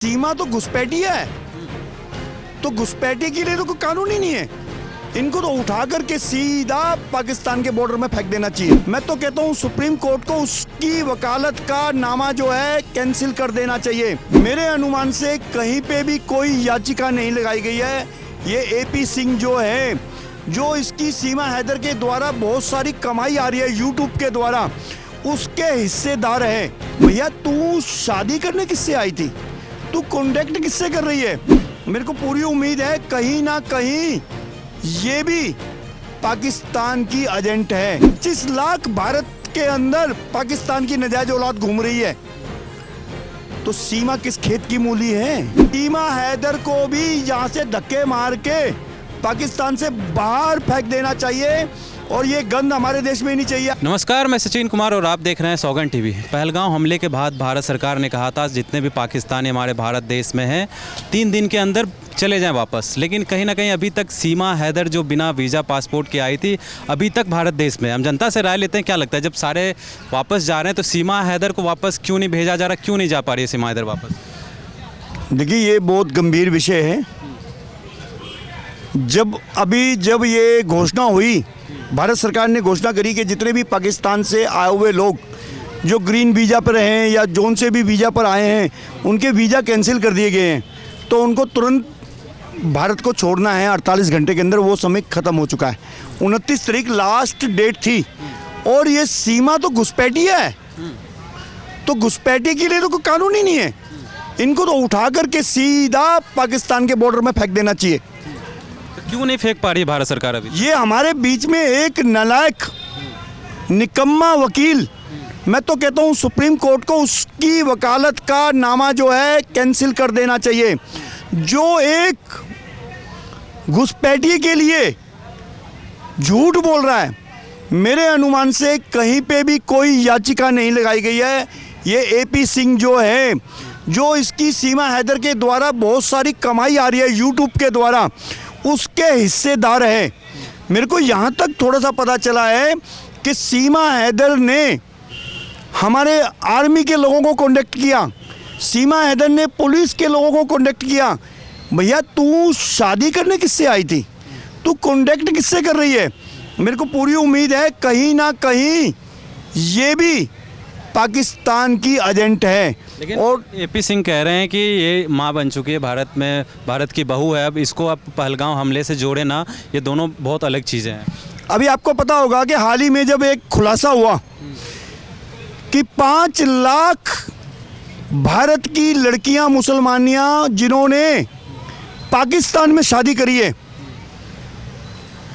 सीमा तो घुसपैठी है, तो घुसपैठी के लिए तो कोई कानून ही नहीं है। इनको तो उठा करके सीधा पाकिस्तान के बॉर्डर में फेंक देना चाहिए। मैं तो कहता हूँ सुप्रीम कोर्ट को उसकी वकालत का नामा जो है कैंसिल कर देना चाहिए। मेरे अनुमान से कहीं पे भी कोई याचिका नहीं लगाई गई है। ये एपी सिंह जो है, जो इसकी सीमा हैदर के द्वारा बहुत सारी कमाई आ रही है यूट्यूब के द्वारा, उसके हिस्सेदार है। भैया तू शादी करने किससे आई थी? तू कॉन्टेक्ट किससे कर रही है? मेरे को पूरी उम्मीद है कहीं ना कहीं ये भी पाकिस्तान की एजेंट है। 25 लाख भारत के अंदर पाकिस्तान की नाजायज औलाद घूम रही है, तो सीमा किस खेत की मूली है? सीमा हैदर को भी यहाँ से धक्के मार के पाकिस्तान से बाहर फेंक देना चाहिए और ये गंद हमारे देश में ही नहीं चाहिए। नमस्कार, मैं सचिन कुमार और आप देख रहे हैं सौगंध टीवी। पहलगाम हमले के बाद भारत सरकार ने कहा था जितने भी पाकिस्तानी हमारे भारत देश में हैं 3 दिन के अंदर चले जाएं वापस, लेकिन कहीं ना कहीं अभी तक सीमा हैदर जो बिना वीज़ा पासपोर्ट के आई थी अभी तक भारत देश में। हम जनता से राय लेते हैं, क्या लगता है जब सारे वापस जा रहे हैं तो सीमा हैदर को वापस क्यों नहीं भेजा जा रहा, क्यों नहीं जा पा रही है सीमा हैदर वापस? देखिए ये बहुत गंभीर विषय है। जब ये घोषणा हुई, भारत सरकार ने घोषणा करी कि जितने भी पाकिस्तान से आए हुए लोग जो ग्रीन वीज़ा पर हैं या जोन से भी वीज़ा पर आए हैं, उनके वीज़ा कैंसिल कर दिए गए हैं, तो उनको तुरंत भारत को छोड़ना है। 48 घंटे के अंदर वो समय ख़त्म हो चुका है। 29 तारीख लास्ट डेट थी और ये सीमा तो घुसपैठी है, तो घुसपैठी के लिए तो कोई कानून ही नहीं है। इनको तो उठा करके सीधा पाकिस्तान के बॉर्डर में फेंक देना चाहिए। क्यों नहीं फेंक पा रही है भारत सरकार अभी? ये हमारे बीच में एक नालायक निकम्मा वकील, मैं तो कहता हूँ सुप्रीम कोर्ट को उसकी वकालत का नामा जो है कैंसिल कर देना चाहिए। जो एक घुसपैठी के लिए झूठ बोल रहा है, मेरे अनुमान से कहीं पे भी कोई याचिका नहीं लगाई गई है। ये एपी सिंह जो है, जो इसकी सीमा हैदर के द्वारा बहुत सारी कमाई आ रही है यूट्यूब के द्वारा, उसके हिस्सेदार है। मेरे को यहाँ तक थोड़ा सा पता चला है कि सीमा हैदर ने हमारे आर्मी के लोगों को कॉन्टेक्ट किया, सीमा हैदर ने पुलिस के लोगों को कॉन्टेक्ट किया। भैया तू शादी करने किससे आई थी? तू कॉन्टेक्ट किससे कर रही है? मेरे को पूरी उम्मीद है कहीं ना कहीं ये भी पाकिस्तान की एजेंट है। लेकिन और एपी सिंह कह रहे हैं कि ये माँ बन चुकी है भारत में, भारत की बहू है, अब इसको आप पहलगाम हमले से जोड़े ना, ये दोनों बहुत अलग चीज़ें हैं। अभी आपको पता होगा कि हाल ही में जब एक खुलासा हुआ कि 5 लाख भारत की लड़कियां मुसलमानियां जिन्होंने पाकिस्तान में शादी करी है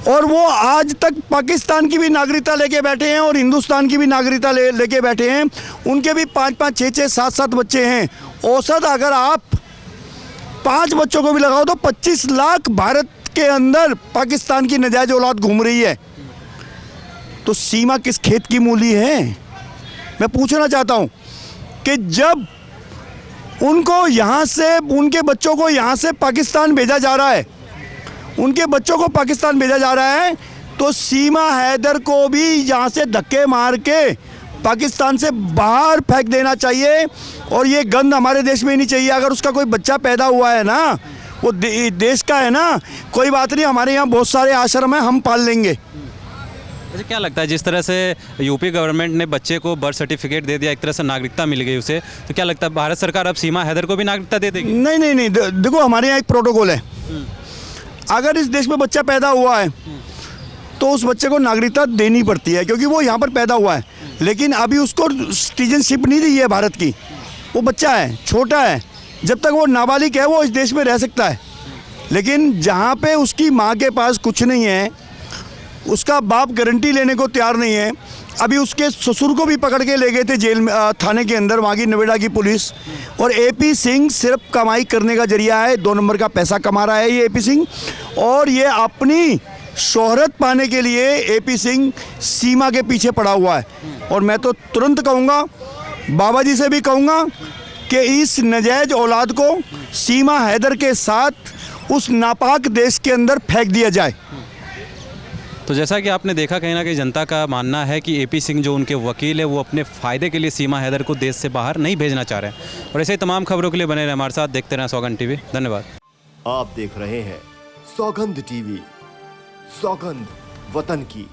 और वो आज तक पाकिस्तान की भी नागरिकता लेके बैठे हैं और हिंदुस्तान की भी नागरिकता लेके बैठे हैं, उनके भी 5-5, 6-6, 7-7 बच्चे हैं। औसत अगर आप 5 बच्चों को भी लगाओ तो 25 लाख भारत के अंदर पाकिस्तान की नाजायज औलाद घूम रही है, तो सीमा किस खेत की मूली है? मैं पूछना चाहता हूँ कि जब उनको यहाँ से, उनके बच्चों को यहाँ से पाकिस्तान भेजा जा रहा है, उनके बच्चों को पाकिस्तान भेजा जा रहा है, तो सीमा हैदर को भी यहाँ से धक्के मार के पाकिस्तान से बाहर फेंक देना चाहिए और ये गंद हमारे देश में ही नहीं चाहिए। अगर उसका कोई बच्चा पैदा हुआ है ना, वो देश का है ना, कोई बात नहीं, हमारे यहाँ बहुत सारे आश्रम हैं, हम पाल लेंगे। अच्छा, क्या लगता है जिस तरह से यूपी गवर्नमेंट ने बच्चे को बर्थ सर्टिफिकेट दे दिया, एक तरह से नागरिकता मिल गई उसे, तो क्या लगता है भारत सरकार अब सीमा हैदर को भी नागरिकता दे देगी? नहीं, देखो हमारे यहाँ एक प्रोटोकॉल है। अगर इस देश में बच्चा पैदा हुआ है तो उस बच्चे को नागरिकता देनी पड़ती है, क्योंकि वो यहाँ पर पैदा हुआ है। लेकिन अभी उसको सिटीजनशिप नहीं दी है भारत की। वो बच्चा है, छोटा है, जब तक वो नाबालिग है वो इस देश में रह सकता है। लेकिन जहाँ पे उसकी माँ के पास कुछ नहीं है, उसका बाप गारंटी लेने को तैयार नहीं है। अभी उसके ससुर को भी पकड़ के ले गए थे जेल में, थाने के अंदर, वहाँ की नोएडा की पुलिस। और एपी सिंह सिर्फ कमाई करने का जरिया है, 2 नंबर का पैसा कमा रहा है ये एपी सिंह, और ये अपनी शोहरत पाने के लिए एपी सिंह सीमा के पीछे पड़ा हुआ है। और मैं तो तुरंत कहूँगा, बाबा जी से भी कहूँगा कि इस नाजायज औलाद को सीमा हैदर के साथ उस नापाक देश के अंदर फेंक दिया जाए। तो जैसा कि आपने देखा, कहीं ना कहीं जनता का मानना है कि एपी सिंह जो उनके वकील है वो अपने फ़ायदे के लिए सीमा हैदर को देश से बाहर नहीं भेजना चाह रहे हैं। और ऐसे ही तमाम खबरों के लिए बने रहे हमारे साथ, देखते रहें सौगंध टीवी। धन्यवाद। आप देख रहे हैं सौगंध टीवी, सौगंध वतन की।